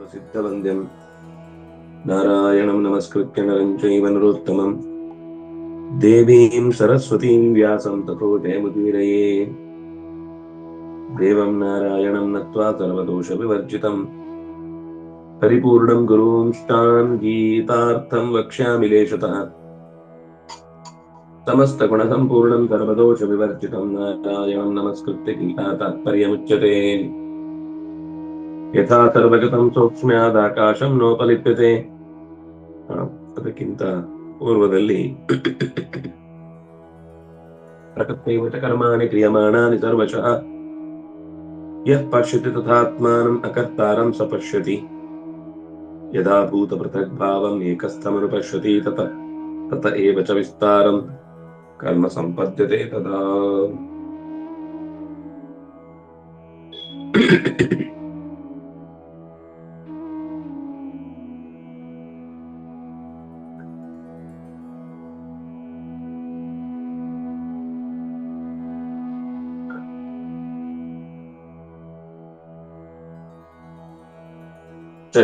प्रसिद्धवन्द्यं नारायणं नमस्कृत्य नरं चैव नरोत्तमं देवीं सरस्वतीं व्यासं ततो जयमुदीरये। देवं नारायणं नत्वा सर्वदोषविवर्जितं परिपूर्णं गुरूंष्टान् गीतार्थं वक्ष्यामि लेशतः। समस्तगुणसम्पूर्णं सर्वदोषविवर्जितं नारायणं नमस्कृत्य गीता तात्पर्यमुच्यते। यथा सर्वगतं ಸೂಕ್ಷ್ಮ್ಯಾದಾಕಾಶಂ ನೋಪಲಿಪ್ಯತೆ. ಅದಕ್ಕಿಂತ ಪೂರ್ವದಲ್ಲಿ ಪ್ರಕೃತೈವ ಚ ಕರ್ಮಾಣಿ ಕ್ರಿಯಮಾಣಾನಿ ಸರ್ವಶಃ ಯಃ ಪಶ್ಯತಿ ತಥಾತ್ಮಾನಂ ಅಕರ್ತಾರಂ ಸ ಪಶ್ಯತಿ ಯದಾ ಭೂತ ಪೃಥಗ್ಭಾವಂ ಏಕಸ್ಥಮನುಪಶ್ಯತಿ ತತ ಏವ ಚ ವಿಸ್ತಾರಂ ಕರ್ಮ ಸಂಪದ್ಯತೆ ತದಾ.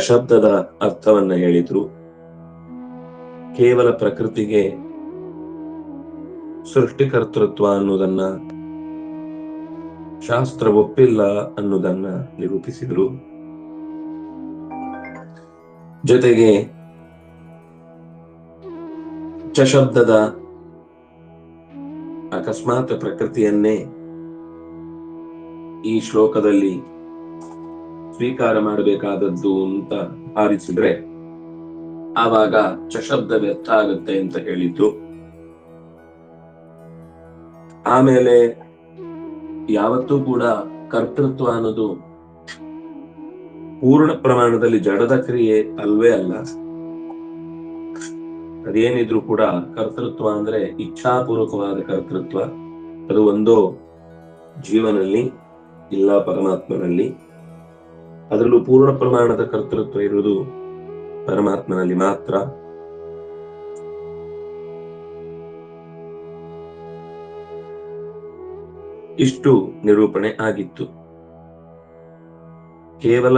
ಶಬ್ದದ ಅರ್ಥವನ್ನ ಹೇಳಿದ್ರು. ಕೇವಲ ಪ್ರಕೃತಿಗೆ ಸೃಷ್ಟಿಕರ್ತೃತ್ವ ಅನ್ನುವುದನ್ನ ಶಾಸ್ತ್ರ ಒಪ್ಪಿಲ್ಲ ಅನ್ನುವುದನ್ನ ನಿರೂಪಿಸಿದ್ರು. ಜೊತೆಗೆ ಶಬ್ದದ ಅಕಸ್ಮಾತ್ ಪ್ರಕೃತಿಯನ್ನೇ ಈ ಶ್ಲೋಕದಲ್ಲಿ ಸ್ವೀಕಾರ ಮಾಡಬೇಕಾದದ್ದು ಅಂತ ಆರಿಸಿದ್ರೆ ಆವಾಗ ಶಬ್ದ ವ್ಯರ್ಥ ಆಗುತ್ತೆ ಅಂತ ಹೇಳಿದ್ರು. ಆಮೇಲೆ ಯಾವತ್ತೂ ಕೂಡ ಕರ್ತೃತ್ವ ಅನ್ನೋದು ಪೂರ್ಣ ಪ್ರಮಾಣದಲ್ಲಿ ಜಡದ ಕ್ರಿಯೆ ಅಲ್ವೇ ಅಲ್ಲ. ಅದೇನಿದ್ರು ಕೂಡ ಕರ್ತೃತ್ವ ಅಂದ್ರೆ ಇಚ್ಛಾಪೂರ್ವಕವಾದ ಕರ್ತೃತ್ವ. ಅದು ಒಂದೋ ಜೀವನಲ್ಲಿ ಇಲ್ಲ ಪರಮಾತ್ಮನಲ್ಲಿ. ಅದರಲ್ಲೂ ಪೂರ್ಣ ಪ್ರಮಾಣದ ಕರ್ತೃತ್ವ ಇರುವುದು ಪರಮಾತ್ಮನಲ್ಲಿ ಮಾತ್ರ. ಇಷ್ಟು ನಿರೂಪಣೆ ಆಗಿತ್ತು. ಕೇವಲ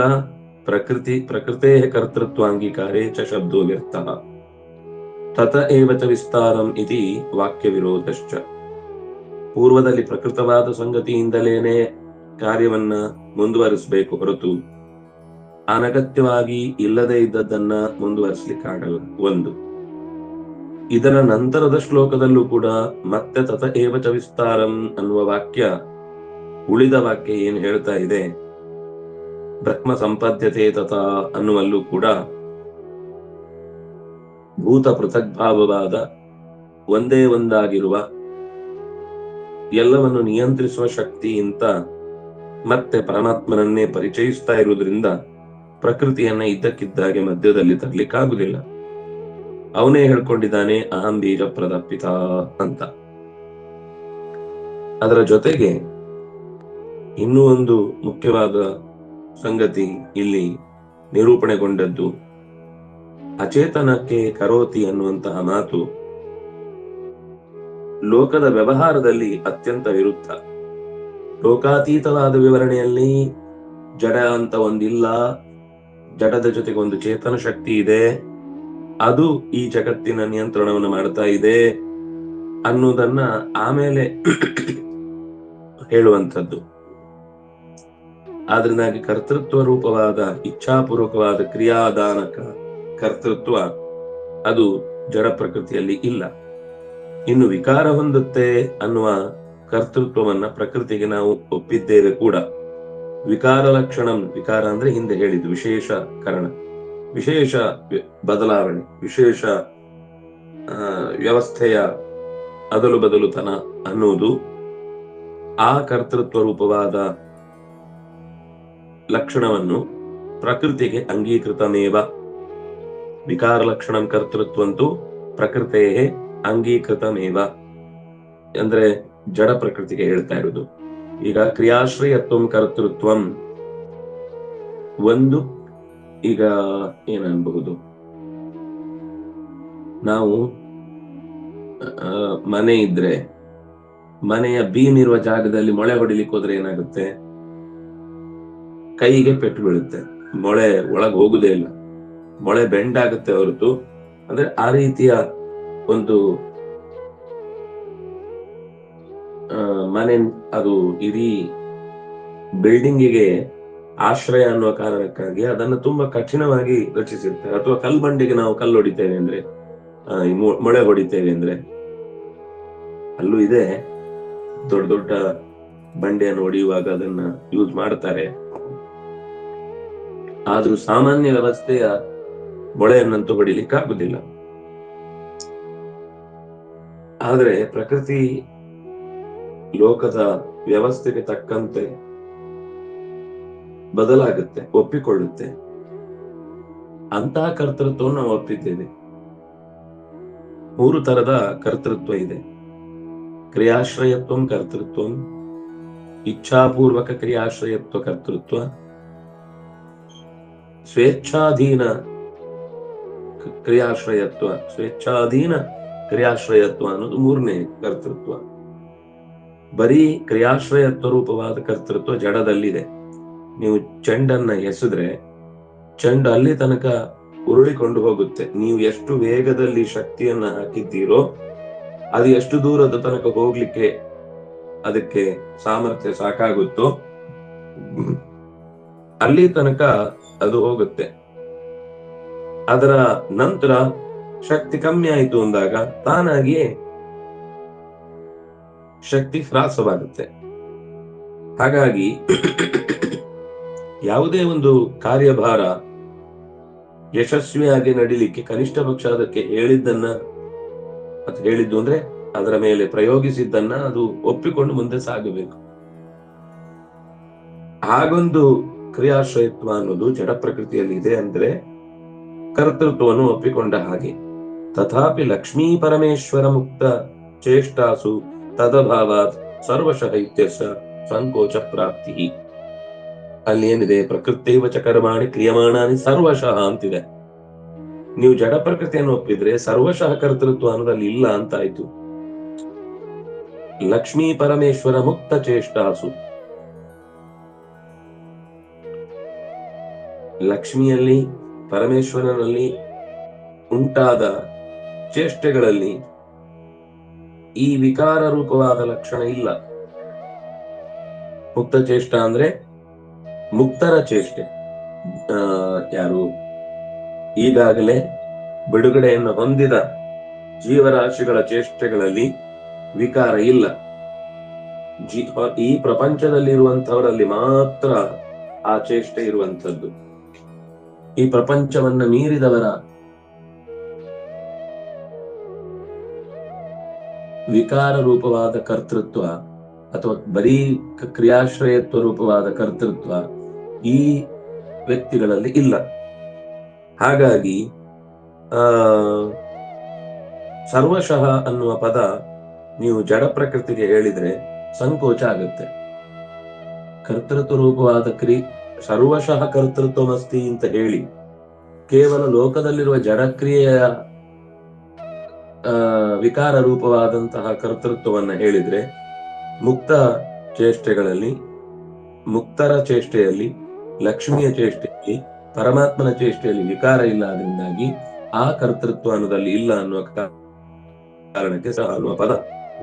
ಪ್ರಕೃತೆ ಕರ್ತೃತ್ವಾಂಗೀಕಾರೇ ಚ ಶಬ್ದೋ ವ್ಯರ್ಥಃ ತತ ಏವ ಚ ವಿಸ್ತಾರಂ ಇತಿ ವಾಕ್ಯ ವಿರೋಧಶ್ಚ. ಪೂರ್ವದಲ್ಲಿ ಪ್ರಕೃತವಾದ ಸಂಗತಿಯಿಂದಲೇನೆ ಕಾರ್ಯವನ್ನ ಮುಂದುವರಿಸಬೇಕು ಹೊರತು ಅನಗತ್ಯವಾಗಿ ಇಲ್ಲದೆ ಇದ್ದದ್ದನ್ನ ಮುಂದುವರಿಸಲಿಕ್ಕಾಗಲ್ಲ. ಒಂದು. ಇದರ ನಂತರದ ಶ್ಲೋಕದಲ್ಲೂ ಕೂಡ ಮತ್ತೆ ತತ ಏವ ಚ ವಿಸ್ತಾರಂ ಅನ್ನುವ ವಾಕ್ಯ, ಉಳಿದ ವಾಕ್ಯ ಏನ್ ಹೇಳ್ತಾ ಇದೆ, ಬ್ರಹ್ಮ ಸಂಪದ್ಯತೆ ತತ ಅನ್ನುವಲ್ಲೂ ಕೂಡ ಭೂತ ಪೃಥಗ್ಭಾವವಾದ ಒಂದೇ ಒಂದಾಗಿರುವ ಎಲ್ಲವನ್ನು ನಿಯಂತ್ರಿಸುವ ಶಕ್ತಿಯಿಂದ ಮತ್ತೆ ಪರಮಾತ್ಮನನ್ನೇ ಪರಿಚಯಿಸ್ತಾ ಇರುವುದರಿಂದ ಪ್ರಕೃತಿಯನ್ನ ಇದ್ದಕ್ಕಿದ್ದಾಗೆ ಮಧ್ಯದಲ್ಲಿ ತರಲಿಕ್ಕಾಗುದಿಲ್ಲ. ಅವನೇ ಹೇಳ್ಕೊಂಡಿದ್ದಾನೆ ಅಹಂ ಬೀಜ ಪ್ರದಪಿತ ಅಂತ. ಅದರ ಜೊತೆಗೆ ಇನ್ನೂ ಒಂದು ಮುಖ್ಯವಾದ ಸಂಗತಿ ಇಲ್ಲಿ ನಿರೂಪಣೆಗೊಂಡದ್ದು, ಅಚೇತನಕ್ಕೆ ಕರೋತಿ ಅನ್ನುವಂತಹ ಮಾತು ಲೋಕದ ವ್ಯವಹಾರದಲ್ಲಿ ಅತ್ಯಂತ ವಿರುದ್ಧ. ಲೋಕಾತೀತವಾದ ವಿವರಣೆಯಲ್ಲಿ ಜಡ ಅಂತ ಒಂದಿಲ್ಲ, ಜಡದ ಜೊತೆಗೆ ಒಂದು ಚೇತನ ಶಕ್ತಿ ಇದೆ, ಅದು ಈ ಜಗತ್ತಿನ ನಿಯಂತ್ರಣವನ್ನು ಮಾಡ್ತಾ ಇದೆ ಅನ್ನುವುದನ್ನ ಆಮೇಲೆ ಹೇಳುವಂಥದ್ದು. ಆದ್ರಿಂದಾಗಿ ಕರ್ತೃತ್ವ ರೂಪವಾದ ಇಚ್ಛಾಪೂರ್ವಕವಾದ ಕ್ರಿಯಾದಾನಕ ಕರ್ತೃತ್ವ ಅದು ಜಡ ಪ್ರಕೃತಿಯಲ್ಲಿ ಇಲ್ಲ. ಇನ್ನು ವಿಕಾರ ಹೊಂದುತ್ತೆ ಅನ್ನುವ ಕರ್ತೃತ್ವವನ್ನ ಪ್ರಕೃತಿಗೆ ನಾವು ಒಪ್ಪಿದ್ದೇವೆ ಕೂಡ. ವಿಕಾರ ಲಕ್ಷಣಂ, ವಿಕಾರ ಅಂದ್ರೆ ಹಿಂದೆ ಹೇಳಿದ್ದು ವಿಶೇಷ ಕರಣ, ವಿಶೇಷ ಬದಲಾವಣೆ, ವಿಶೇಷ ವ್ಯವಸ್ಥೆಯ ಅದಲು ಬದಲುತನ ಅನ್ನುವುದು ಆ ಕರ್ತೃತ್ವ ರೂಪವಾದ ಲಕ್ಷಣವನ್ನು ಪ್ರಕೃತಿಗೆ ಅಂಗೀಕೃತಮೇವ. ವಿಕಾರ ಲಕ್ಷಣಂ ಕರ್ತೃತ್ವಂತೂ ಪ್ರಕೃತೇ ಅಂಗೀಕೃತಮೇವ ಅಂದ್ರೆ ಜಡ ಪ್ರಕೃತಿಗೆ ಹೇಳ್ತಾ ಇರುವುದು. ಈಗ ಕ್ರಿಯಾಶ್ರಯತ್ವಂ ಕರ್ತೃತ್ವಂ ಒಂದು. ಈಗ ಏನನ್ಬಹುದು, ನಾವು ಮನೆ ಇದ್ರೆ ಮನೆಯ ಬೀಮ್ ಇರುವ ಜಾಗದಲ್ಲಿ ಮೊಳೆ ಹೊಡಿಲಿಕ್ಕೆ ಹೋದ್ರೆ ಏನಾಗುತ್ತೆ, ಕೈಗೆ ಪೆಟ್ಟು ಬೀಳುತ್ತೆ. ಮೊಳೆ ಒಳಗೆ ಹೋಗುದೇ ಇಲ್ಲ, ಮೊಳೆ ಬೆಂಡ್ ಆಗುತ್ತೆ ಹೊರತು. ಅಂದ್ರೆ ಆ ರೀತಿಯ ಒಂದು ಮನೆ, ಅದು ಇಡೀ ಬಿಲ್ಡಿಂಗಿಗೆ ಆಶ್ರಯ ಅನ್ನುವ ಕಾರಣಕ್ಕಾಗಿ ಅದನ್ನು ತುಂಬಾ ಕಠಿಣವಾಗಿ ರಚಿಸಿರ್ತಾರೆ. ಅಥವಾ ಕಲ್ಬಂಡೆಗೆ ನಾವು ಕಲ್ಲು ಹೊಡಿತೇವೆ ಅಂದ್ರೆ, ಮೊಳೆ ಹೊಡಿತೇವೆ ಅಂದ್ರೆ, ಅಲ್ಲೂ ಇದೆ. ದೊಡ್ಡ ದೊಡ್ಡ ಬಂಡೆಯನ್ನು ಹೊಡೆಯುವಾಗ ಅದನ್ನ ಯೂಸ್ ಮಾಡ್ತಾರೆ. ಆದ್ರೂ ಸಾಮಾನ್ಯ ವ್ಯವಸ್ಥೆಯ ಮೊಳೆಯನ್ನಂತೂ ಹೊಡಿಲಿಕ್ಕೆ ಆಗುದಿಲ್ಲ. ಆದ್ರೆ ಪ್ರಕೃತಿ ಲೋಕದ ವ್ಯವಸ್ಥೆಗೆ ತಕ್ಕಂತೆ ಬದಲಾಗುತ್ತೆ, ಒಪ್ಪಿಕೊಳ್ಳುತ್ತೆ. ಅಂತಹ ಕರ್ತೃತ್ವವನ್ನು ನಾವು ಒಪ್ಪಿದ್ದೇವೆ. 3 ತರದ ಕರ್ತೃತ್ವ ಇದೆ. ಕ್ರಿಯಾಶ್ರಯತ್ವಂ ಕರ್ತೃತ್ವಂ, ಇಚ್ಛಾಪೂರ್ವಕ ಕ್ರಿಯಾಶ್ರಯತ್ವ ಕರ್ತೃತ್ವ, ಸ್ವೇಚ್ಛಾಧೀನ ಕ್ರಿಯಾಶ್ರಯತ್ವ. ಸ್ವೇಚ್ಛಾಧೀನ ಕ್ರಿಯಾಶ್ರಯತ್ವ ಅನ್ನೋದು 3ನೇ ಕರ್ತೃತ್ವ. ಬರೀ ಕ್ರಿಯಾಶ್ರಯತ್ವ ರೂಪವಾದ ಕರ್ತೃತ್ವ ಜಡದಲ್ಲಿದೆ. ನೀವು ಚೆಂಡನ್ನ ಎಸೆದ್ರೆ ಚೆಂಡು ಅಲ್ಲಿ ತನಕ ಉರುಳಿಕೊಂಡು ಹೋಗುತ್ತೆ. ನೀವು ಎಷ್ಟು ವೇಗದಲ್ಲಿ ಶಕ್ತಿಯನ್ನ ಹಾಕಿದ್ದೀರೋ ಅದು ಎಷ್ಟು ದೂರದ ತನಕ ಹೋಗ್ಲಿಕ್ಕೆ ಅದಕ್ಕೆ ಸಾಮರ್ಥ್ಯ ಸಾಕಾಗುತ್ತೋ ಅಲ್ಲಿ ತನಕ ಅದು ಹೋಗುತ್ತೆ. ಅದರ ನಂತರ ಶಕ್ತಿ ಕಮ್ಮಿ ಆಯಿತು ಅಂದಾಗ ತಾನಾಗಿಯೇ ಶಕ್ತಿ ಹ್ರಾಸವಾಗುತ್ತೆ. ಹಾಗಾಗಿ ಯಾವುದೇ ಒಂದು ಕಾರ್ಯಭಾರ ಯಶಸ್ವಿಯಾಗಿ ನಡಿಲಿಕ್ಕೆ ಕನಿಷ್ಠ ಪಕ್ಷ ಅದಕ್ಕೆ ಹೇಳಿದ್ದು ಅಂದ್ರೆ ಅದರ ಮೇಲೆ ಪ್ರಯೋಗಿಸಿದ್ದನ್ನ ಅದು ಒಪ್ಪಿಕೊಂಡು ಮುಂದೆ ಸಾಗಬೇಕು. ಹಾಗೊಂದು ಕ್ರಿಯಾಶ್ರಯತ್ವ ಅನ್ನೋದು ಜಡ ಪ್ರಕೃತಿಯಲ್ಲಿ ಇದೆ. ಅಂದ್ರೆ ಕರ್ತೃತ್ವವನ್ನು ಒಪ್ಪಿಕೊಂಡ ಹಾಗೆ. ತಥಾಪಿ ಲಕ್ಷ್ಮೀ ಪರಮೇಶ್ವರ ಮುಕ್ತ ಚೇಷ್ಟಾಸು ತದಭಾವಾತ್ ಸರ್ವಶಃ ಇತ್ಯಸ್ಯ ಸಂಕೋಚ ಪ್ರಾಪ್ತಿ. ಅಲ್ಲಿ ಏನಿದೆ, ಪ್ರಕೃತಿವ ಚ ಕರ್ಮಾಣಿ ಕ್ರಿಯಮಾಣಾನಿ ಸರ್ವಶಃ ಅಂತಿದೆ. ನೀವು ಜಡ ಪ್ರಕೃತಿಯನ್ನು ಒಪ್ಪಿದ್ರೆ ಸರ್ವಶಃ ಕರ್ತೃತ್ವ ಅನ್ನೋದಲ್ಲಿ ಇಲ್ಲ ಅಂತ ಆಯ್ತು. ಲಕ್ಷ್ಮೀ ಪರಮೇಶ್ವರ ಮುಕ್ತ ಚೇಷ್ಟಾಸು, ಲಕ್ಷ್ಮಿಯಲ್ಲಿ ಪರಮೇಶ್ವರನಲ್ಲಿ ಉಂಟಾದ ಚೇಷ್ಟೆಗಳಲ್ಲಿ ಈ ವಿಕಾರ ರೂಪವಾದ ಲಕ್ಷಣ ಇಲ್ಲ. ಮುಕ್ತ ಚೇಷ್ಟ ಅಂದ್ರೆ ಮುಕ್ತರ ಚೇಷ್ಟೆ. ಯಾರು ಈಗಾಗಲೇ ಬಿಡುಗಡೆಯನ್ನು ಹೊಂದಿದ ಜೀವರಾಶಿಗಳ ಚೇಷ್ಟೆಗಳಲ್ಲಿ ವಿಕಾರ ಇಲ್ಲ. ಈ ಪ್ರಪಂಚದಲ್ಲಿರುವಂತವರಲ್ಲಿ ಮಾತ್ರ ಆ ಚೇಷ್ಟೆ ಇರುವಂತದ್ದು. ಈ ಪ್ರಪಂಚವನ್ನ ಮೀರಿದವರ ವಿಕಾರ ರೂಪವಾದ ಕರ್ತೃತ್ವ ಅಥವಾ ಬರೀ ಕ್ರಿಯಾಶ್ರಯತ್ವ ರೂಪವಾದ ಕರ್ತೃತ್ವ ಈ ವ್ಯಕ್ತಿಗಳಲ್ಲಿ ಇಲ್ಲ. ಹಾಗಾಗಿ ಸರ್ವಶಃ ಅನ್ನುವ ಪದ ನೀವು ಜಡ ಪ್ರಕೃತಿಗೆ ಹೇಳಿದ್ರೆ ಸಂಕೋಚ ಆಗುತ್ತೆ. ಕರ್ತೃತ್ವ ರೂಪವಾದ ಸರ್ವಶಃ ಕರ್ತೃತ್ವಮಸ್ತಿ ಅಂತ ಹೇಳಿ ಕೇವಲ ಲೋಕದಲ್ಲಿರುವ ಜಡಕ್ರಿಯೆಯ ವಿಕಾರ ರೂಪವಾದಂತಹ ಕರ್ತೃತ್ವವನ್ನ ಹೇಳಿದ್ರೆ ಮುಕ್ತ ಚೇಷ್ಟೆಗಳಲ್ಲಿ, ಮುಕ್ತರ ಚೇಷ್ಟೆಯಲ್ಲಿ, ಲಕ್ಷ್ಮಿಯ ಚೇಷ್ಟೆಯಲ್ಲಿ, ಪರಮಾತ್ಮನ ಚೇಷ್ಟೆಯಲ್ಲಿ ವಿಕಾರ ಇಲ್ಲ. ಅದರಿಂದಾಗಿ ಆ ಕರ್ತೃತ್ವ ಅನ್ನೋದಲ್ಲಿ ಇಲ್ಲ ಅನ್ನುವ ಕಾರಣಕ್ಕೆ ಸಹ ಅನ್ನುವ ಪದ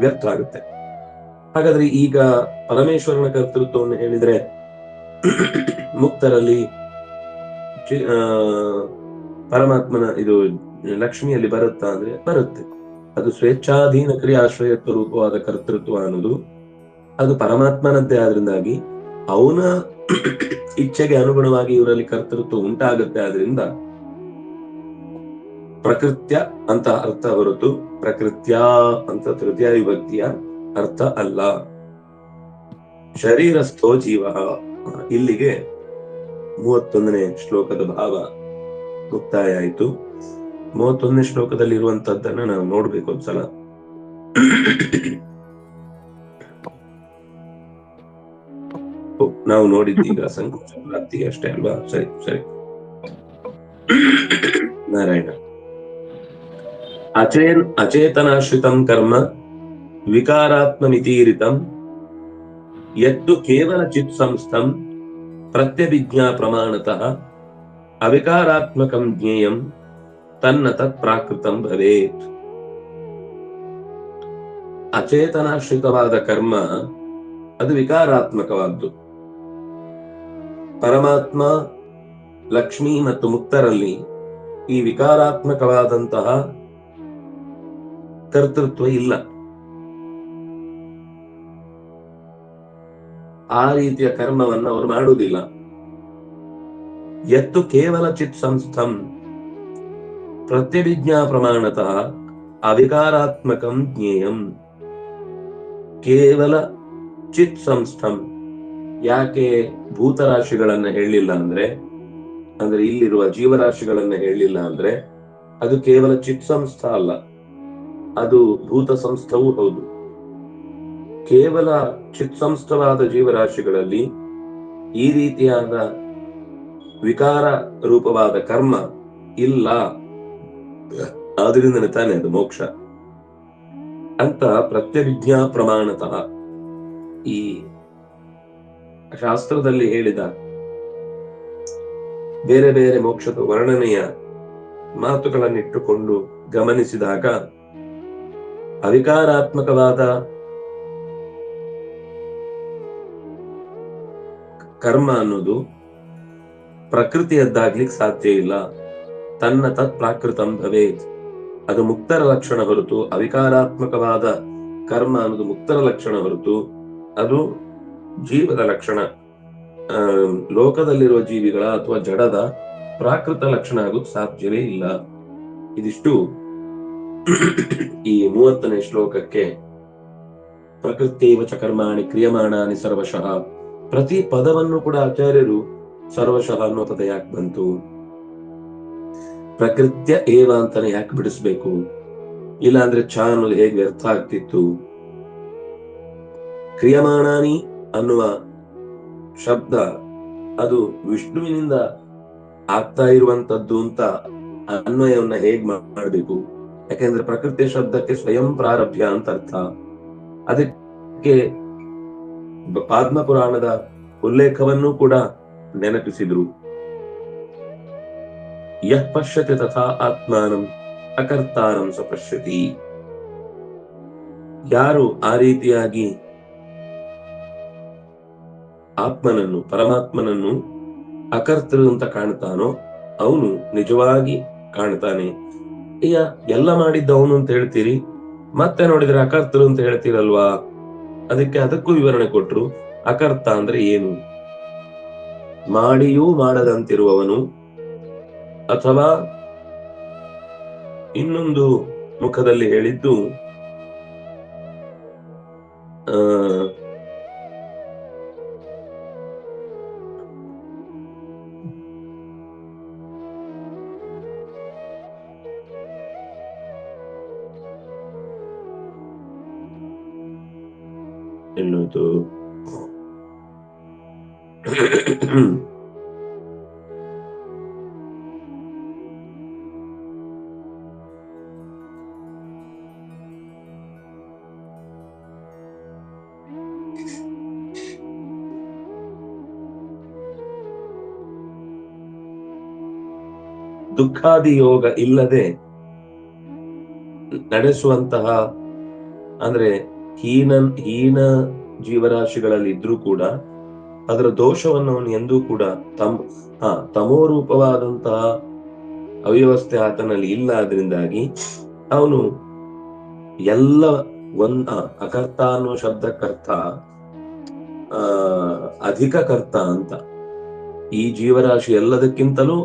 ವ್ಯರ್ಥ ಆಗುತ್ತೆ. ಹಾಗಾದ್ರೆ ಈಗ ಪರಮೇಶ್ವರನ ಕರ್ತೃತ್ವವನ್ನು ಹೇಳಿದ್ರೆ ಮುಕ್ತರಲ್ಲಿ ಪರಮಾತ್ಮನ ಇದು ಲಕ್ಷ್ಮಿಯಲ್ಲಿ ಬರುತ್ತಾ ಅಂದ್ರೆ ಬರುತ್ತೆ. ಅದು ಸ್ವೇಚ್ಛಾಧೀನ ಕ್ರಿಯಾಶ್ರಯತ್ವ ರೂಪವಾದ ಕರ್ತೃತ್ವ ಅನ್ನೋದು ಅದು ಪರಮಾತ್ಮನದ್ದೇ. ಆದ್ರಿಂದಾಗಿ ಅವನ ಇಚ್ಛೆಗೆ ಅನುಗುಣವಾಗಿ ಇವರಲ್ಲಿ ಕರ್ತೃತ್ವ ಉಂಟಾಗುತ್ತೆ. ಆದ್ರಿಂದ ಪ್ರಕೃತ್ಯ ಅಂತ ಅರ್ಥ ಹೊರತು ಪ್ರಕೃತ್ಯ ಅಂತ ತೃತೀಯ ವಿಭಕ್ತಿಯ ಅರ್ಥ ಅಲ್ಲ. ಶರೀರಸ್ಥೋ ಜೀವ. ಇಲ್ಲಿಗೆ 31ನೇ ಶ್ಲೋಕದ ಭಾವ ಮುಕ್ತಾಯ ಆಯಿತು. 31ನೇ ಶ್ಲೋಕದಲ್ಲಿ ಇರುವಂತದ್ದನ್ನ ನಾವು ನೋಡ್ಬೇಕು ಒಂದ್ಸಲ. ನಾವು ನೋಡಿದ್ದೀಗ ಸಂಕೋಚ ಪ್ರಾಪ್ತಿ ಅಷ್ಟೇ ಅಲ್ವಾ? ಸರಿ ಸರಿ. ನಾರಾಯಣ. ಅಚೇತನಾಶ್ರಿತಂ ಕರ್ಮ ವಿಕಾರಾತ್ಮಮಿತೀರಿತಂ ಯತ್ತು ಕೇವಲ ಚಿತ್ ಸಂಸ್ಥಂ ಪ್ರತ್ಯಭಿಜ್ಞಾ ಪ್ರಮಾಣತಃ ಅವಿಕಾರಾತ್ಮಕಂ ಜ್ಞೇಯಂ ತನ್ನ ತತ್ ಪ್ರಾಕೃತಂ ಭವೇತ್. ಅಚೇತನಾಶ್ರಿತವಾದ ಕರ್ಮ ಅದು ವಿಕಾರಾತ್ಮಕವಾದ್ದು. ಪರಮಾತ್ಮ, ಲಕ್ಷ್ಮಿ ಮತ್ತು ಮುಕ್ತರಲ್ಲಿ ಈ ವಿಕಾರಾತ್ಮಕವಾದಂತಹ ಕರ್ತೃತ್ವ ಇಲ್ಲ. ಆ ರೀತಿಯ ಕರ್ಮವನ್ನು ಅವರು ಮಾಡುವುದಿಲ್ಲ. ಯತ್ತು ಕೇವಲ ಚಿತ್ ಸಂಸ್ಥಂ ಪ್ರತ್ಯಭಿಜ್ಞಾ ಪ್ರಮಾಣತಃ ಅವಿಕಾರಾತ್ಮಕಂ ಜ್ಞೇಯಂ. ಕೇವಲ ಚಿತ್ ಸಂಸ್ಥಂ. ಯಾಕೆ ಭೂತರಾಶಿಗಳನ್ನ ಹೇಳಿಲ್ಲ ಅಂದ್ರೆ ಇಲ್ಲಿರುವ ಜೀವರಾಶಿಗಳನ್ನ ಹೇಳಿಲ್ಲ ಅಂದ್ರೆ ಅದು ಕೇವಲ ಚಿತ್ ಸಂಸ್ಥ ಅಲ್ಲ, ಅದು ಭೂತ ಸಂಸ್ಥವೂ ಹೌದು. ಕೇವಲ ಚಿತ್ ಸಂಸ್ಥವಾದ ಜೀವರಾಶಿಗಳಲ್ಲಿ ಈ ರೀತಿಯಾದ ವಿಕಾರ ರೂಪವಾದ ಕರ್ಮ ಇಲ್ಲ. ಆದ್ರಿಂದನೇ ತಾನೇ ಅದು ಮೋಕ್ಷ ಅಂತ ಪ್ರತ್ಯಭಿಜ್ಞಾ ಪ್ರಮಾಣತಃ ಈ ಶಾಸ್ತ್ರದಲ್ಲಿ ಹೇಳಿದ ಬೇರೆ ಬೇರೆ ಮೋಕ್ಷದ ವರ್ಣನೆಯ ಮಾತುಗಳನ್ನಿಟ್ಟುಕೊಂಡು ಗಮನಿಸಿದಾಗ ಅವಿಕಾರಾತ್ಮಕವಾದ ಕರ್ಮ ಅನ್ನೋದು ಪ್ರಕೃತಿಯದ್ದಾಗ್ಲಿಕ್ಕೆ ಸಾಧ್ಯ ಇಲ್ಲ. ತನ್ನ ತತ್ ಪ್ರಾಕೃತಂ ಭವೇತ್. ಅದು ಮುಕ್ತರ ಲಕ್ಷಣ ಹೊರತು, ಅವಿಕಾರಾತ್ಮಕವಾದ ಕರ್ಮ ಅನ್ನೋದು ಮುಕ್ತರ ಲಕ್ಷಣ ಹೊರತು ಅದು ಜೀವದ ಲಕ್ಷಣ, ಲೋಕದಲ್ಲಿರುವ ಜೀವಿಗಳ ಅಥವಾ ಜಡದ ಪ್ರಾಕೃತ ಲಕ್ಷಣ ಆಗೋದು ಸಾಧ್ಯವೇ ಇಲ್ಲ. ಇದಿಷ್ಟು ಈ 30ನೇ ಶ್ಲೋಕಕ್ಕೆ ಪ್ರಕೃತ್ಯೈವ ಚ ಕರ್ಮಾಣಿ ಕ್ರಿಯಮಾಣಾನಿ ಸರ್ವಶಃ. ಪ್ರತಿ ಪದವನ್ನು ಕೂಡ ಆಚಾರ್ಯರು ಸರ್ವಶಃ ಅನ್ನೋ ಪದ ಯಾಕೆ ಬಂತು, ಪ್ರಕೃತ್ಯ ಏವ ಅಂತಾನೆ ಯಾಕೆ ಬಿಡಿಸ್ಬೇಕು, ಇಲ್ಲ ಅಂದ್ರೆ ಚ ಅನ್ನೋದು ಹೇಗೆ ವ್ಯರ್ಥ ಆಗ್ತಿತ್ತು. ಕ್ರಿಯಮಾಣಾನಿ ಅನ್ನುವ ಶಬ್ದ ಅದು ವಿಷ್ಣುವಿನಿಂದ ಆಗ್ತಾ ಇರುವಂತದ್ದು ಅಂತ ಅನ್ವಯವನ್ನ ಹೇಗ್ ಮಾಡಬೇಕು. ಯಾಕೆಂದ್ರೆ ಪ್ರಕೃತಿಯ ಶಬ್ದಕ್ಕೆ ಸ್ವಯಂ ಪ್ರಾರಭ್ಯ ಅಂತ ಅರ್ಥ. ಅದಕ್ಕೆ ಪದ್ಮ ಪುರಾಣದ ಉಲ್ಲೇಖವನ್ನು ಕೂಡ ನೆನಪಿಸಿದ್ರು. ಯಃ ಪಶ್ಯತಿ ತಥಾ ಆತ್ಮಾನಂ ಅಕರ್ತಾರಂ ಸ ಪಶ್ಯತಿ. ಯಾರು ಆ ರೀತಿಯಾಗಿ ಆತ್ಮನನ್ನು, ಪರಮಾತ್ಮನನ್ನು ಅಕರ್ತೃ ಅಂತ ಕಾಣ್ತಾನೋ ಅವನು ನಿಜವಾಗಿ ಕಾಣ್ತಾನೆ. ಈಗ ಎಲ್ಲ ಮಾಡಿದ್ದ ಅವನು ಅಂತ ಹೇಳ್ತೀರಿ, ಮತ್ತೆ ನೋಡಿದ್ರೆ ಅಕರ್ತೃ ಅಂತ ಹೇಳ್ತೀರಲ್ವಾ. ಅದಕ್ಕೂ ವಿವರಣೆ ಕೊಟ್ರು. ಅಕರ್ತ ಅಂದ್ರೆ ಏನು, ಮಾಡಿಯೂ ಮಾಡದಂತಿರುವವನು, ಅಥವಾ ಇನ್ನೊಂದು ಮುಖದಲ್ಲಿ ಹೇಳಿದ್ದು ಎನ್ನುವುದು ದುಃಖಾದಿ ಯೋಗ ಇಲ್ಲದೆ ನಡೆಸುವಂತಹ, ಅಂದ್ರೆ ಹೀನ ಜೀವರಾಶಿಗಳಲ್ಲಿ ಇದ್ರೂ ಕೂಡ ಅದರ ದೋಷವನ್ನು ಅವನು ಎಂದೂ ಕೂಡ ತಮೋ ರೂಪವಾದಂತಹ ಅವ್ಯವಸ್ಥೆ ಆತನಲ್ಲಿ ಇಲ್ಲ. ಅದರಿಂದಾಗಿ ಅವನು ಎಲ್ಲ ಅಕರ್ತ ಅನ್ನುವ ಶಬ್ದಕ್ಕರ್ಥ ಅಧಿಕ ಕರ್ತ ಅಂತ. ಈ ಜೀವರಾಶಿ ಎಲ್ಲದಕ್ಕಿಂತಲೂ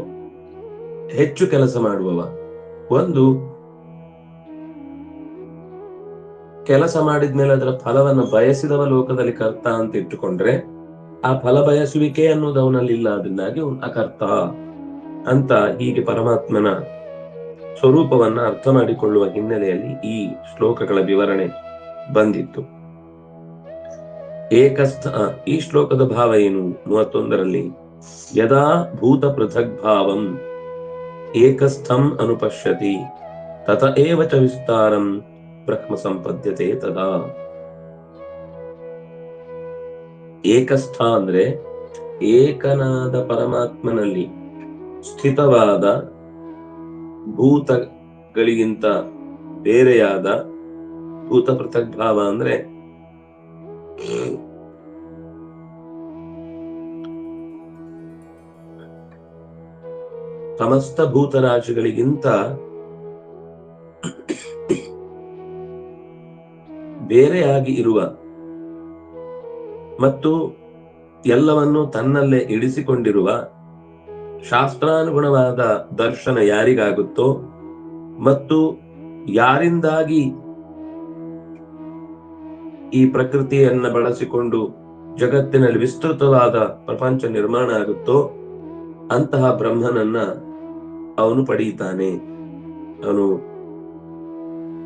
ಹೆಚ್ಚು ಕೆಲಸ ಮಾಡುವವ. ಒಂದು ಕೆಲಸ ಮಾಡಿದ್ಮೇಲೆ ಅದರ ಫಲವನ್ನು ಬಯಸಿದವ ಲೋಕದಲ್ಲಿ ಕರ್ತ ಅಂತ ಇಟ್ಟುಕೊಂಡ್ರೆ ಆ ಫಲ ಬಯಸುವಿಕೆ ಅನ್ನೋದು ಅವನಲ್ಲಿ ಇಲ್ಲ. ಅದರಿಂದಾಗಿ ಅವನು ಅಕರ್ತ ಅಂತ ಹೀಗೆ ಪರಮಾತ್ಮನ ಸ್ವರೂಪವನ್ನ ಅರ್ಥ ಮಾಡಿಕೊಳ್ಳುವ ಹಿನ್ನೆಲೆಯಲ್ಲಿ ಈ ಶ್ಲೋಕಗಳ ವಿವರಣೆ ಬಂದಿತ್ತು. ಈ ಶ್ಲೋಕದ ಭಾವ ಏನು? 31ರಲ್ಲಿ ಯದಾ ಭೂತ ಪೃಥಗ್ ಭಾವಂ ಏಕಸ್ಥಂ ಅನುಪಶ್ಯತಿ ತತ ಏವ ಚ ವಿಸ್ತಾರಂ ಬ್ರಹ್ಮ ಸಂಪದ್ಯತೆ ತದಾ. ಏಕಸ್ಥ ಅಂದ್ರೆ ಏಕನಾದ ಪರಮಾತ್ಮನಲ್ಲಿ ಸ್ಥಿತವಾದ ಭೂತಗಳಿಗಿಂತ ಬೇರೆಯಾದ ಭೂತ ಪೃಥಕ್ ಭಾವ ಅಂದ್ರೆ ಸಮಸ್ತ ಭೂತರಾಶಿಗಳಿಗಿಂತ ಬೇರೆಯಾಗಿ ಇರುವ ಮತ್ತು ಎಲ್ಲವನ್ನು ತನ್ನಲ್ಲೇ ಇಡಿಸಿಕೊಂಡಿರುವ ಶಾಸ್ತ್ರಾನುಗುಣವಾದ ದರ್ಶನ ಯಾರಿಗಾಗುತ್ತೋ ಮತ್ತು ಯಾರಿಂದಾಗಿ ಈ ಪ್ರಕೃತಿಯನ್ನ ಬಳಸಿಕೊಂಡು ಜಗತ್ತಿನಲ್ಲಿ ವಿಸ್ತೃತವಾದ ಪ್ರಪಂಚ ನಿರ್ಮಾಣ ಆಗುತ್ತೋ ಅಂತಹ ಬ್ರಹ್ಮನನ್ನ ಅವನು ಪಡೆಯುತ್ತಾನೆ. ಅವನು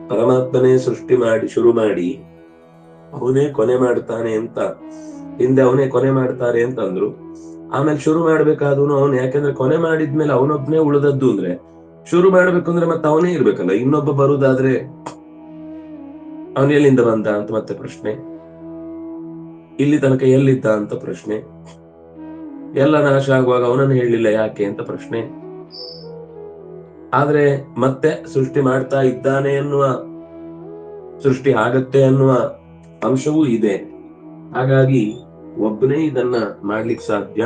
ಪರಮಾತ್ಮನೇ ಸೃಷ್ಟಿ ಮಾಡಿ ಶುರು ಮಾಡಿ ಅವನೇ ಕೊನೆ ಮಾಡ್ತಾನೆ ಅಂತ ಹಿಂದೆ ಅವನೇ ಕೊನೆ ಮಾಡ್ತಾರೆ ಅಂತಂದ್ರು. ಆಮೇಲೆ ಶುರು ಮಾಡ್ಬೇಕಾದ್ರೂ ಅವನು, ಯಾಕಂದ್ರೆ ಕೊನೆ ಮಾಡಿದ್ಮೇಲೆ ಅವನೊಬ್ನೇ ಉಳಿದದ್ದು ಅಂದ್ರೆ ಶುರು ಮಾಡ್ಬೇಕಂದ್ರೆ ಮತ್ತೆ ಅವನೇ ಇರ್ಬೇಕಲ್ಲ, ಇನ್ನೊಬ್ಬ ಬರುದಾದ್ರೆ ಅವನು ಎಲ್ಲಿಂದ ಬಂದ ಅಂತ ಮತ್ತೆ ಪ್ರಶ್ನೆ, ಇಲ್ಲಿ ತನಕ ಎಲ್ಲಿದ್ದ ಅಂತ ಪ್ರಶ್ನೆ, ಎಲ್ಲ ನಾಶ ಆಗುವಾಗ ಅವನನ್ನು ಹೇಳಲಿಲ್ಲ ಯಾಕೆ ಅಂತ ಪ್ರಶ್ನೆ. ಆದ್ರೆ ಮತ್ತೆ ಸೃಷ್ಟಿ ಮಾಡ್ತಾ ಇದ್ದಾನೆ ಅನ್ನುವ, ಸೃಷ್ಟಿ ಆಗತ್ತೆ ಅನ್ನುವ ಅಂಶವೂ ಇದೆ. ಹಾಗಾಗಿ ಒಬ್ಬನೇ ಇದನ್ನ ಮಾಡ್ಲಿಕ್ಕೆ ಸಾಧ್ಯ.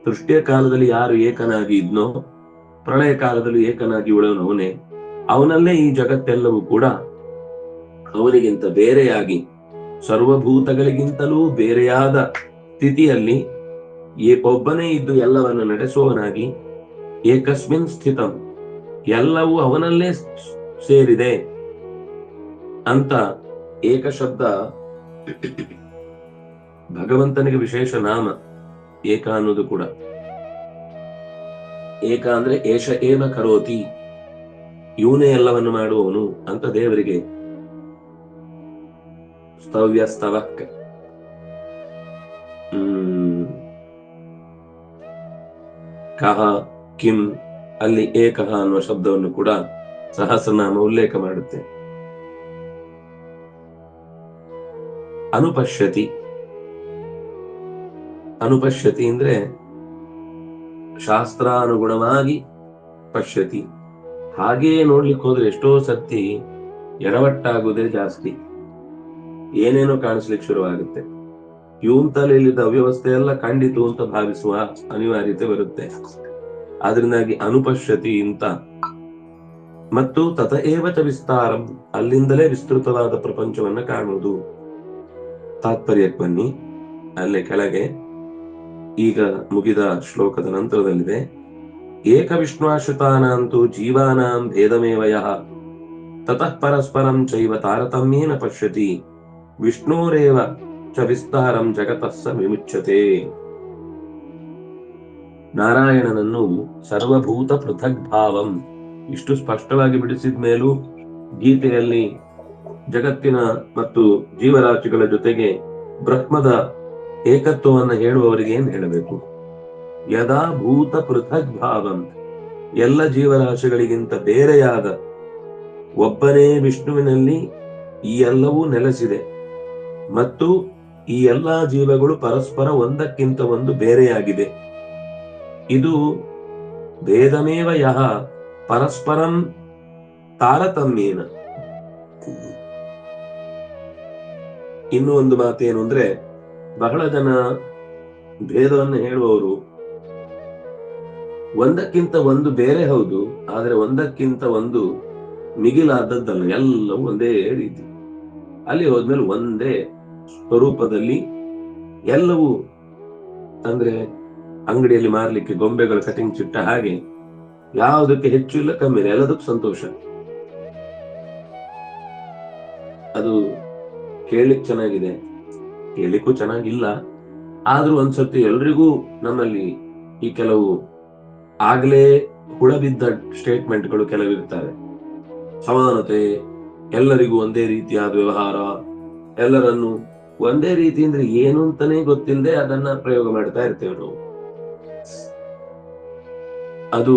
ಸೃಷ್ಟಿಯ ಕಾಲದಲ್ಲಿ ಯಾರು ಏಕನಾಗಿ ಇದ್ನೋ ಪ್ರಳಯ ಕಾಲದಲ್ಲಿ ಏಕನಾಗಿ ಉಳಿದವನು ಅವನೇ. ಅವನಲ್ಲೇ ಈ ಜಗತ್ತೆಲ್ಲವೂ ಕೂಡ ಅವನಿಗಿಂತ ಬೇರೆಯಾಗಿ ಸರ್ವಭೂತಗಳಿಗಿಂತಲೂ ಬೇರೆಯಾದ ಸ್ಥಿತಿಯಲ್ಲಿ ಒಬ್ಬನೇ ಇದ್ದು ಎಲ್ಲವನ್ನು ನಡೆಸುವವನಾಗಿ ಏಕಸ್ಮಿನ್ ಸ್ಥಿತಂ, ಎಲ್ಲವೂ ಅವನಲ್ಲೇ ಸೇರಿದೆ ಅಂತ ಏಕ ಶಬ್ದ ಭಗವಂತನಿಗೆ ವಿಶೇಷ ನಾಮ. ಏಕ ಅನ್ನೋದು ಕೂಡ, ಏಕ ಅಂದ್ರೆ ಏಷ ಏನ ಕರೋತಿ, ಇವನೇ ಎಲ್ಲವನ್ನು ಮಾಡುವವನು ಅಂತ ದೇವರಿಗೆ ಸ್ತವ್ಯ ಸ್ತವಕ್. ಕಹ ಕಿಂ ಅಲ್ಲಿ ಏಕಃ ಅನ್ನುವ ಶಬ್ದವನ್ನು ಕೂಡ ಸಹಸ್ರನಾಮ ಉಲ್ಲೇಖ ಮಾಡುತ್ತೆ. ಅನುಪಶ್ಯತಿ, ಅನುಪಶ್ಯತಿ ಅಂದ್ರೆ ಶಾಸ್ತ್ರಾನುಗುಣವಾಗಿ ಪಶ್ಯತಿ. ಹಾಗೆಯೇ ನೋಡ್ಲಿಕ್ಕೆ ಹೋದ್ರೆ ಎಷ್ಟೋ ಸರ್ತಿ ಎಡವಟ್ಟಾಗುವುದೇ ಜಾಸ್ತಿ, ಏನೇನೋ ಕಾಣಿಸ್ಲಿಕ್ಕೆ ಶುರುವಾಗುತ್ತೆ. ಇವನ್ ತಲೆಯಲ್ಲಿದ್ದ ಅವ್ಯವಸ್ಥೆ ಎಲ್ಲ ಖಂಡಿತು ಅಂತ ಭಾವಿಸುವ ಅನಿವಾರ್ಯತೆ ಬರುತ್ತೆ. ಆದ್ರಿಂದಾಗಿ ಅನುಪಶ್ಯತಿ ಅಂತ. ಮತ್ತು ತತ ಏವಚ ವಿಸ್ತಾರಂ, ಅಲ್ಲಿಂದಲೇ ವಿಸ್ತೃತವಾದ ಪ್ರಪಂಚವನ್ನ ಕಾಣುವುದು. ತಾತ್ಪರ್ಯಕ್ಕೆ ಬನ್ನಿ, ಅಲ್ಲೇ ಕೆಳಗೆ ಈಗ ಮುಗಿದ ಶ್ಲೋಕದ ನಂತರದಲ್ಲಿದೆ, ಏಕ ವಿಷ್ಣುಶ್ರುತಾನಾಂತು ಜೀವಾನಾಂ ಭೇದಮೇವ ಯಃ ತತಃ ಪರಸ್ಪರಂ ಚೈವ ತಾರತಮ್ಯೇನ ಪಶ್ಯತಿ ವಿಷ್ಣೋರೇವ ಚ ವಿಸ್ತಾರಂ ಜಗತಃ ಸ ವಿಮುಚ್ಯತೆ. ನಾರಾಯಣನನ್ನು ಸರ್ವಭೂತ ಪೃಥಕ್ ಭಾವಂ ಇಷ್ಟು ಸ್ಪಷ್ಟವಾಗಿ ಬಿಡಿಸಿದ ಮೇಲೂ ಗೀತೆಯಲ್ಲಿ ಜಗತ್ತಿನ ಮತ್ತು ಜೀವರಾಶಿಗಳ ಜೊತೆಗೆ ಬ್ರಹ್ಮದ ಏಕತ್ವವನ್ನು ಹೇಳುವವರಿಗೆ ಏನ್ ಹೇಳಬೇಕು? ಯದಾ ಭೂತ ಪೃಥಕ್ ಭಾವಂ, ಎಲ್ಲ ಜೀವರಾಶಿಗಳಿಗಿಂತ ಬೇರೆಯಾದ ಒಬ್ಬನೇ ವಿಷ್ಣುವಿನಲ್ಲಿ ಈ ಎಲ್ಲವೂ ನೆಲೆಸಿದೆ ಮತ್ತು ಈ ಎಲ್ಲಾ ಜೀವಗಳು ಪರಸ್ಪರ ಒಂದಕ್ಕಿಂತ ಒಂದು ಬೇರೆಯಾಗಿದೆ. ಇದು ಭೇದಮೇವ ಯಹ ಪರಸ್ಪರಂ ತಾರತಮ್ಯೇನ. ಇನ್ನು ಒಂದು ಮಾತೇನು ಅಂದ್ರೆ, ಬಹಳ ಜನ ಭೇದವನ್ನು ಹೇಳುವವರು ಒಂದಕ್ಕಿಂತ ಒಂದು ಬೇರೆ ಹೌದು, ಆದ್ರೆ ಒಂದಕ್ಕಿಂತ ಒಂದು ಮಿಗಿಲಾದದ್ದಲ್ಲ, ಎಲ್ಲವೂ ಒಂದೇ ರೀತಿ. ಅಲ್ಲಿ ಹೋದ್ಮೇಲೆ ಒಂದೇ ಸ್ವರೂಪದಲ್ಲಿ ಎಲ್ಲವೂ, ಅಂದ್ರೆ ಅಂಗಡಿಯಲ್ಲಿ ಮಾರ್ಲಿಕ್ಕೆ ಗೊಂಬೆಗಳು ಕಟಿಂಗ್ ಚಿಟ್ಟ ಹಾಗೆ ಯಾವುದಕ್ಕೆ ಹೆಚ್ಚು ಇಲ್ಲ ಕಮ್ಮಿ ಇಲ್ಲ, ಎಲ್ಲದಕ್ಕೂ ಸಂತೋಷ. ಅದು ಕೇಳಲಿಕ್ಕೆ ಚೆನ್ನಾಗಿದೆ, ಕೇಳಲಿಕ್ಕೂ ಚೆನ್ನಾಗಿಲ್ಲ. ಆದ್ರೂ ಒಂದ್ಸತಿ ಎಲ್ರಿಗೂ ನಮ್ಮಲ್ಲಿ ಈ ಕೆಲವು ಆಗ್ಲೇ ಹುಳಬಿದ್ದ ಸ್ಟೇಟ್ಮೆಂಟ್ಗಳು ಕೆಲವಿರ್ತವೆ. ಸಮಾನತೆ, ಎಲ್ಲರಿಗೂ ಒಂದೇ ರೀತಿಯಾದ ವ್ಯವಹಾರ, ಎಲ್ಲರನ್ನು ಒಂದೇ ರೀತಿ ಅಂದ್ರೆ ಏನು ಅಂತಾನೆ ಗೊತ್ತಿಲ್ಲದೆ ಅದನ್ನ ಪ್ರಯೋಗ ಮಾಡ್ತಾ ಇರ್ತೇವೆ ನಾವು. ಅದು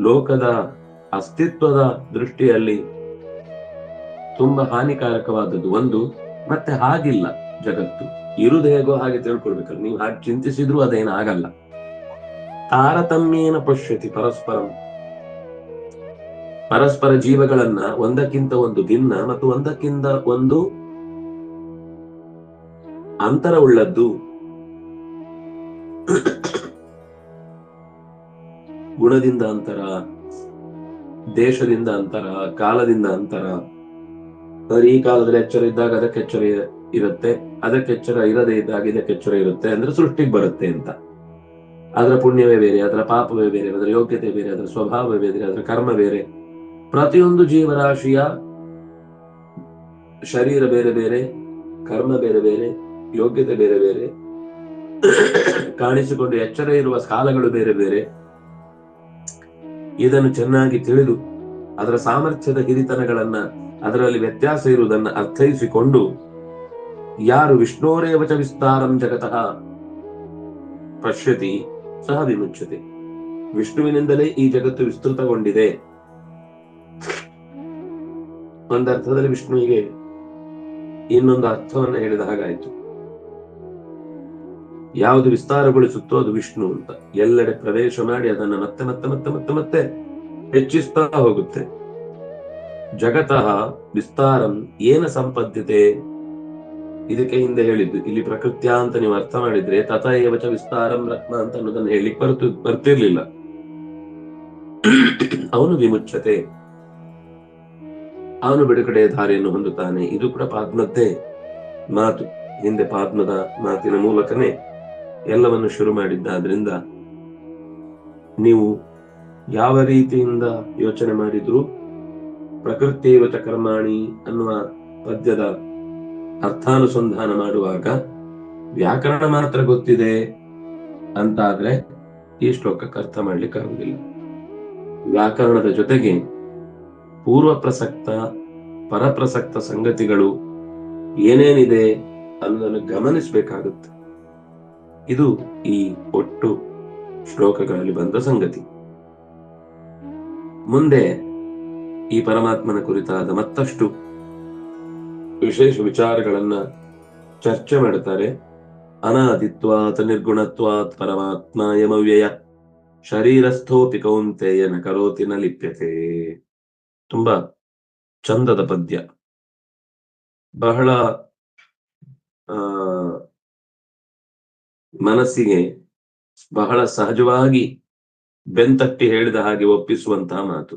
ಲೋಕದ ಅಸ್ತಿತ್ವದ ದೃಷ್ಟಿಯಲ್ಲಿ ತುಂಬಾ ಹಾನಿಕಾರಕವಾದದ್ದು ಒಂದು. ಮತ್ತೆ ಹಾಗಿಲ್ಲ ಜಗತ್ತು, ಇರುವುದು ಹೇಗೋ ಹಾಗೆ ತಿಳ್ಕೊಳ್ಬೇಕಲ್ಲ. ನೀವು ಹಾಗೆ ಚಿಂತಿಸಿದ್ರು ಅದೇನಾಗಲ್ಲ. ತಾರತಮ್ಯೇನ ಪಶ್ಯತಿ ಪರಸ್ಪರಂ. ಪರಸ್ಪರ ಜೀವಗಳನ್ನ ಒಂದಕ್ಕಿಂತ ಒಂದು ಭಿನ್ನ ಮತ್ತು ಒಂದಕ್ಕಿಂತ ಒಂದು ಅಂತರವುಳ್ಳದ್ದು. ಗುಣದಿಂದ ಅಂತರ, ದೇಶದಿಂದ ಅಂತರ, ಕಾಲದಿಂದ ಅಂತರ. ಈ ಕಾಲದಲ್ಲಿ ಎಚ್ಚರ ಇದ್ದಾಗ ಅದಕ್ಕೆ ಎಚ್ಚರ ಇರುತ್ತೆ, ಅದಕ್ಕೆ ಎಚ್ಚರ ಇರದೇ ಇದ್ದಾಗ ಇದಕ್ಕೆ ಎಚ್ಚರ ಇರುತ್ತೆ. ಅಂದ್ರೆ ಸೃಷ್ಟಿಗೆ ಬರುತ್ತೆ ಅಂತ. ಅದರ ಪುಣ್ಯವೇ ಬೇರೆ, ಅದರ ಪಾಪವೇ ಬೇರೆ, ಅದರ ಯೋಗ್ಯತೆ ಬೇರೆ, ಅದರ ಸ್ವಭಾವವೇ ಬೇರೆ, ಅದರ ಕರ್ಮ ಬೇರೆ. ಪ್ರತಿಯೊಂದು ಜೀವರಾಶಿಯ ಶರೀರ ಬೇರೆ ಬೇರೆ, ಕರ್ಮ ಬೇರೆ ಬೇರೆ, ಯೋಗ್ಯತೆ ಬೇರೆ ಬೇರೆ, ಕಾಣಿಸಿಕೊಂಡು ಎಚ್ಚರ ಇರುವ ಕಾಲಗಳು ಬೇರೆ ಬೇರೆ. ಇದನ್ನು ಚೆನ್ನಾಗಿ ತಿಳಿದು ಅದರ ಸಾಮರ್ಥ್ಯದ ಹಿರಿತನಗಳನ್ನ, ಅದರಲ್ಲಿ ವ್ಯತ್ಯಾಸ ಇರುವುದನ್ನು ಅರ್ಥೈಸಿಕೊಂಡು ಯಾರು ವಿಷ್ಣೋರೇವಚ ವಿಸ್ತಾರಂ ಜಗತಃ ಪಶ್ಯತಿ ಸಹ ವಿಮುಚ್ಯತೆ. ವಿಷ್ಣುವಿನಿಂದಲೇ ಈ ಜಗತ್ತು ವಿಸ್ತೃತಗೊಂಡಿದೆ. ಒಂದರ್ಥದಲ್ಲಿ ವಿಷ್ಣುವಿಗೆ ಇನ್ನೊಂದು ಅರ್ಥವನ್ನು ಹೇಳಿದ ಹಾಗಾಯಿತು. ಯಾವುದು ವಿಸ್ತಾರಗೊಳಿಸುತ್ತೋ ಅದು ವಿಷ್ಣು ಅಂತ. ಎಲ್ಲೆಡೆ ಪ್ರವೇಶ ಮಾಡಿ ಅದನ್ನು ಮತ್ತೆ ಮತ್ತೆ ಮತ್ತೆ ಮತ್ತೆ ಮತ್ತೆ ಹೆಚ್ಚಿಸ್ತಾ ಹೋಗುತ್ತೆ. ಜಗತಃ ವಿಸ್ತಾರಂ ಏನ ಸಂಪದ್ಯತೆ, ಇದಕ್ಕೆ ಹಿಂದೆ ಹೇಳಿದ್ದು. ಇಲ್ಲಿ ಪ್ರಕೃತ್ಯ ಅಂತ ನೀವು ಅರ್ಥ ಮಾಡಿದ್ರೆ ತಥ ಏವಚ ವಿಸ್ತಾರಂ ರತ್ನ ಅಂತ ಅನ್ನೋದನ್ನು ಹೇಳಿಕ್ ಬರ್ತಿರ್ಲಿಲ್ಲ. ಅವನು ವಿಮುಚ್ಯತೆ, ಅವನು ಬಿಡುಗಡೆಯ ದಾರಿಯನ್ನು ಹೊಂದುತ್ತಾನೆ. ಇದು ಕೂಡ ಪಾದ್ಮದ್ದೇ ಮಾತು. ಹಿಂದೆ ಪಾದ್ಮದ ಮಾತಿನ ಮೂಲಕನೇ ಎಲ್ಲವನ್ನು ಶುರು ಮಾಡಿದ್ದಾದ್ರಿಂದ ನೀವು ಯಾವ ರೀತಿಯಿಂದ ಯೋಚನೆ ಮಾಡಿದ್ರು ಪ್ರಕೃತಿಯವಚ ಕರ್ಮಾಣಿ ಅನ್ನುವ ಪದ್ಯದ ಅರ್ಥಾನುಸಂಧಾನ ಮಾಡುವಾಗ ವ್ಯಾಕರಣ ಮಾತ್ರ ಗೊತ್ತಿದೆ ಅಂತಾದ್ರೆ ಈ ಶ್ಲೋಕಕ್ಕೆ ಅರ್ಥ ಮಾಡ್ಲಿಕ್ಕೆ ಆಗುದಿಲ್ಲ. ವ್ಯಾಕರಣದ ಜೊತೆಗೆ ಪೂರ್ವ ಪ್ರಸಕ್ತ ಪರಪ್ರಸಕ್ತ ಸಂಗತಿಗಳು ಏನೇನಿದೆ ಅನ್ನೋದನ್ನು ಗಮನಿಸಬೇಕಾಗುತ್ತೆ. ಇದು ಈ ಒಟ್ಟು ಶ್ಲೋಕಗಳಲ್ಲಿ ಬಂದ ಸಂಗತಿ. ಮುಂದೆ ಈ ಪರಮಾತ್ಮನ ಕುರಿತಾದ ಮತ್ತಷ್ಟು ವಿಶೇಷ ವಿಚಾರಗಳನ್ನ ಚರ್ಚೆ ಮಾಡುತ್ತಾರೆ. ಅನಾದಿತ್ವಾತ್ ನಿರ್ಗುಣತ್ವಾತ್ ಪರಮಾತ್ಮಾಯಮವ್ಯಯ ಶರೀರಸ್ಥೋಪಿ ಕೌಂತೆಯ ನ ಕರೋತಿ ನ ಲಿಪ್ಯತೆ. ತುಂಬಾ ಚಂದದ ಪದ್ಯ. ಬಹಳ ಮನಸ್ಸಿಗೆ ಬಹಳ ಸಹಜವಾಗಿ ಬೆಂತಟ್ಟಿ ಹೇಳಿದ ಹಾಗೆ ಒಪ್ಪಿಸುವಂತಹ ಮಾತು.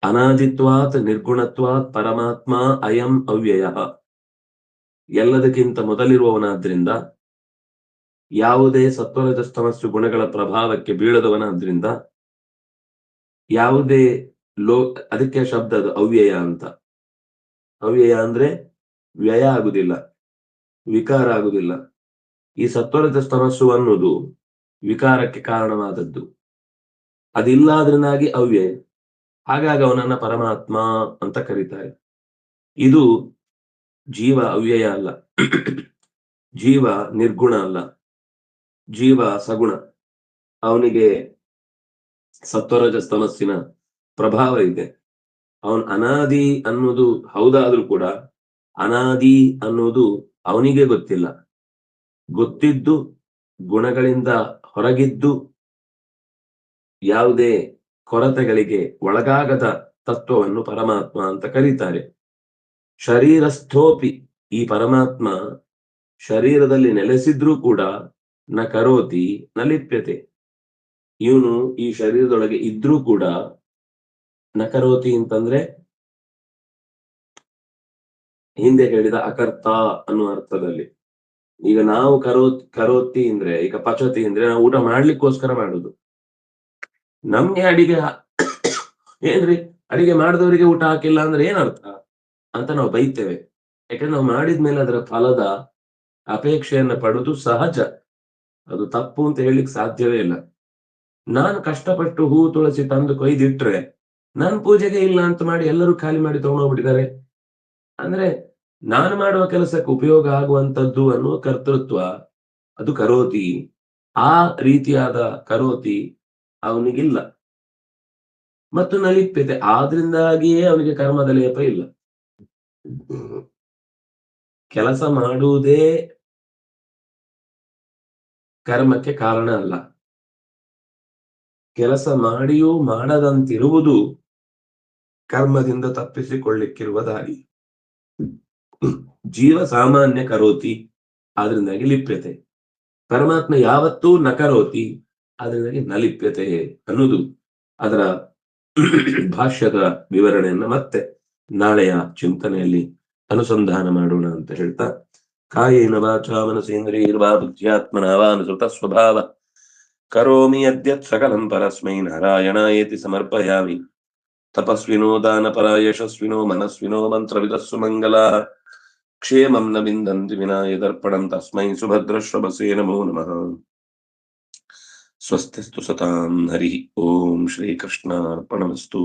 ಅನಾದಿತ್ವಾತ್ ನಿರ್ಗುಣತ್ವಾತ್ ಪರಮಾತ್ಮ ಅಯಂ ಅವ್ಯಯ. ಎಲ್ಲದಕ್ಕಿಂತ ಮೊದಲಿರುವವನಾದ್ರಿಂದ, ಯಾವುದೇ ಸತ್ವರಜಸ್ತಮಸ್ಸು ಗುಣಗಳ ಪ್ರಭಾವಕ್ಕೆ ಬೀಳದವನಾದ್ರಿಂದ, ಯಾವುದೇ ಅದಕ್ಕೆ ಶಬ್ದ ಅದು ಅವ್ಯಯ ಅಂತ. ಅವ್ಯಯ ಅಂದ್ರೆ ವ್ಯಯ ಆಗುದಿಲ್ಲ, ವಿಕಾರ ಆಗುದಿಲ್ಲ. ಈ ಸತ್ವರಜಸ್ತಮಸ್ಸು ಅನ್ನೋದು ವಿಕಾರಕ್ಕೆ ಕಾರಣವಾದದ್ದು. ಅದಿಲ್ಲಾದ್ರಿಂದಾಗಿ ಅವ್ಯಯ. ಹಾಗಾಗಿ ಅವನನ್ನ ಪರಮಾತ್ಮ ಅಂತ ಕರೀತಾರೆ. ಇದು ಜೀವ ಅವ್ಯಯ ಅಲ್ಲ, ಜೀವ ನಿರ್ಗುಣ ಅಲ್ಲ, ಜೀವ ಸಗುಣ. ಅವನಿಗೆ ಸತ್ವರಜಸ್ತಮಸ್ಸಿನ ಪ್ರಭಾವ ಇದೆ. ಅವನ್ ಅನಾದಿ ಅನ್ನೋದು ಹೌದಾದ್ರೂ ಕೂಡ ಅನಾದಿ ಅನ್ನೋದು ಅವನಿಗೆ ಗೊತ್ತಿಲ್ಲ. ಗೊತ್ತಿದ್ದು ಗುಣಗಳಿಂದ ಹೊರಗಿದ್ದು ಯಾವುದೇ ಕೊರತೆಗಳಿಗೆ ಒಳಗಾಗದ ತತ್ವವನ್ನು ಪರಮಾತ್ಮ ಅಂತ ಕರೀತಾರೆ. ಶರೀರಸ್ಥೋಪಿ, ಈ ಪರಮಾತ್ಮ ಶರೀರದಲ್ಲಿ ನೆಲೆಸಿದ್ರೂ ಕೂಡ ನ ಕರೋತಿ ನ ಲಿಪ್ಯತೆ. ಇವನು ಈ ಶರೀರದೊಳಗೆ ಇದ್ರೂ ಕೂಡ ನ ಕರೋತಿ ಅಂತಂದ್ರೆ ಹಿಂದೆ ಹೇಳಿದ ಅಕರ್ತ ಅನ್ನುವ ಅರ್ಥದಲ್ಲಿ. ಈಗ ನಾವು ಕರೋತಿ ಅಂದ್ರೆ, ಈಗ ಪಚತಿ ಅಂದ್ರೆ ನಾವು ಊಟ ಮಾಡ್ಲಿಕ್ಕೋಸ್ಕರ ಮಾಡುದು. ನಮ್ಗೆ ಅಡಿಗೆ ಏನ್ರಿ ಅಡಿಗೆ ಮಾಡಿದವರಿಗೆ ಊಟ ಹಾಕಿಲ್ಲ ಅಂದ್ರೆ ಏನರ್ಥ ಅಂತ ನಾವು ಬೈತೇವೆ. ಯಾಕಂದ್ರೆ ನಾವು ಮಾಡಿದ್ಮೇಲೆ ಅದರ ಫಲದ ಅಪೇಕ್ಷೆಯನ್ನ ಪಡುವುದು ಸಹಜ. ಅದು ತಪ್ಪು ಅಂತ ಹೇಳಲಿಕ್ಕೆ ಸಾಧ್ಯವೇ ಇಲ್ಲ. ನಾನು ಕಷ್ಟಪಟ್ಟು ಹೂ ತುಳಸಿ ತಂದು ಕೊಯ್ದಿಟ್ರೆ ನನ್ ಪೂಜೆಗೆ ಇಲ್ಲ ಅಂತ ಮಾಡಿ ಎಲ್ಲರೂ ಖಾಲಿ ಮಾಡಿ ತಗೊಂಡೋಗ್ಬಿಟ್ಟಿದ್ದಾರೆ. ಅಂದ್ರೆ ನಾನು ಮಾಡುವ ಕೆಲಸಕ್ಕೆ ಉಪಯೋಗ ಆಗುವಂತದ್ದು ಅನ್ನುವ ಕರ್ತೃತ್ವ ಅದು ಕರೋತಿ. ಆ ರೀತಿಯಾದ ಕರೋತಿ ಅವನಿಗಿಲ್ಲ. ಮತ್ತು ನಲಿಪ್ಯತೆ, ಆದ್ರಿಂದಾಗಿಯೇ ಅವನಿಗೆ ಕರ್ಮದ ಲೇಪ ಇಲ್ಲ. ಕೆಲಸ ಮಾಡುವುದೇ ಕರ್ಮಕ್ಕೆ ಕಾರಣ ಅಲ್ಲ. ಕೆಲಸ ಮಾಡಿಯೂ ಮಾಡದಂತಿರುವುದು ಕರ್ಮದಿಂದ ತಪ್ಪಿಸಿಕೊಳ್ಳಿಕ್ಕಿರುವ ದಾರಿ. ಜೀವ ಸಾಮಾನ್ಯ ಕರೋತಿ, ಆದ್ರಿಂದಾಗಿ ಲಿಪ್ಯತೆ. ಪರಮಾತ್ಮ ಯಾವತ್ತೂ ನಕರೋತಿ, ಆದ್ರಿಂದಾಗಿ ನಲಿಪ್ಯತೆ ಅನ್ನೋದು ಅದರ ಭಾಷ್ಯದ ವಿವರಣೆಯನ್ನ ಮತ್ತೆ ನಾಳೆಯ ಚಿಂತನೆಯಲ್ಲಿ ಅನುಸಂಧಾನ ಮಾಡೋಣ ಅಂತ ಹೇಳ್ತಾ, ಕಾಯೇನ ವಾಚಾ ಮನಸೇಂದ್ರಿಯರ್ವಾ ಬುದ್ಧ್ಯಾತ್ಮನಾ ವಾ ಅನುಸೃತ ಸ್ವಭಾವ ಕರೋಮಿ ಯದ್ಯತ್ ಸಕಲಂ ಪರಸ್ಮೈ ನಾರಾಯಣಾಯೇತಿ ಸಮರ್ಪಯಾಮಿ. ತಪಸ್ವಿನೋ ದಾನಪರ ಯಶಸ್ವಿನೋ ಮನಸ್ವಿನೋ ಮಂತ್ರವಿದಸ್ಸು ಮಂಗಲಾ ಕ್ಷೇಮಂ ನ ವಿಂದಂತಿ ವಿನಾಯ ದರ್ಪಣಂ ತಸ್ಮೈ ಸುಭದ್ರಶ್ರವಸೇ ನಮೋ ನಮಃ. ಸ್ವಸ್ತಿಸ್ತು ಸತಾಂ ಹರಿ. ಓಂ ಶ್ರೀಕೃಷ್ಣಾರ್ಪಣಮಸ್ತು.